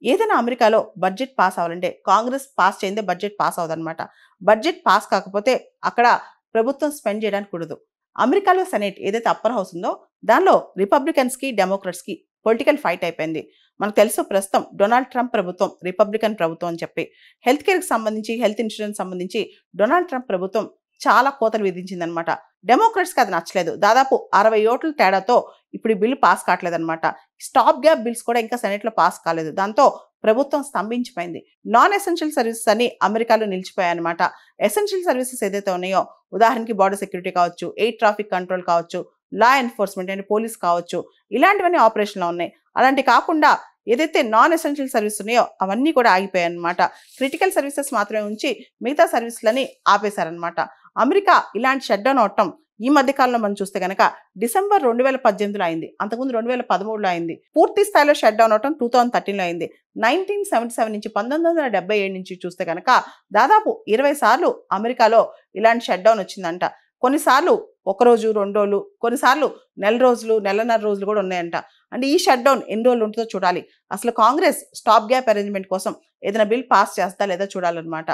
ఏదైనా అమెరికాలో budget pass అవ్వాలంటే కాంగ్రెస్ పాస్ చేయందే బడ్జెట్ పాస్ అవ్వదనమాట. బడ్జెట్ పాస్ కాకపోతే అక్కడ ప్రభుత్వం స్పెండ్ చేయడానికి కుదరదు. అమెరికాలో సెనేట్ ఏదైతే అప్పర్ హౌస్ ఉందో దానిలో రిపబ్లికన్స్‌కి, డెమోక్రాట్స్‌కి పొలిటికల్ ఫైట్ అయిపోయింది. మనకు తెలుసు ప్రస్తుతం డొనాల్డ్ ట్రంప్ ప్రభుత్వం రిపబ్లికన్ ప్రభుత్వం అని చెప్పి. హెల్త్ కేర్‌కి సంబంధించి, హెల్త్ ఇన్స్యూరెన్స్ సంబంధించి డొనాల్డ్ ట్రంప్ ప్రభుత్వం చాలా కోతలు విధించిందనమాట. డెమోక్రాట్స్‌కి అది నచ్చలేదు. దాదాపు 60 ఓట్ల తేడాతో ఇప్పుడు ఈ బిల్ పాస్ కావట్లేదనమాట. స్టాప్ గ్యాప్ బిల్స్ కూడా ఇంకా సెనేట్‌లో పాస్ కాలేదు. దాంతో ప్రభుత్వం స్తంభించిపోయింది. నాన్ ఎసెన్షియల్ సర్వీసెస్ అన్ని అమెరికాలో నిలిచిపోయాయన్నమాట. ఎసెన్షియల్ సర్వీసెస్ ఏదైతే ఉన్నాయో ఉదాహరణకి బోర్డర్ సెక్యూరిటీ కావచ్చు, ఎయిర్ ట్రాఫిక్ కంట్రోల్ కావచ్చు, లా ఎన్ఫోర్స్‌మెంట్ అంటే పోలీస్ కావచ్చు, ఇలాంటివన్నీ ఆపరేషన్‌లో ఉన్నాయి. అలాంటివి కాకుండా ఏదైతే నాన్ ఎసెన్షియల్ సర్వీసెస్ ఉన్నాయో అవన్నీ కూడా ఆగిపోయాయన్నమాట. క్రిటికల్ సర్వీసెస్ మాత్రమే ఉంచి మిగతా సర్వీసులని ఆపేశారన్నమాట. అమెరికా ఇలాంటి షట్‌డౌన్ అవ్వటం ఈ మధ్య కాలంలో మనం చూస్తే గనక డిసెంబర్ 2018లో అయింది. అంతకుముందు 2013లో అయింది. పూర్తి స్థాయిలో షట్‌డౌన్ అవ్వటం 2013లో అయింది. 1977 నుంచి 1977 నుంచి చూస్తే గనక దాదాపు 20 సార్లు అమెరికాలో ఇలాంటి షట్‌డౌన్ వచ్చిందంట. కొన్నిసార్లు ఒక రోజు, 2 రోజులు, కొన్నిసార్లు నెల రోజులు, నెలన్నర రోజులు కూడా ఉన్నాయంట. అంటే ఈ షట్‌డౌన్ ఎన్ని రోజులు ఉంటుందో చూడాలి. అసలు కాంగ్రెస్ స్టాప్ గ్యాప్ అరేంజ్‌మెంట్ కోసం ఏదైనా బిల్ పాస్ చేస్తా లేదా చూడాలన్నమాట.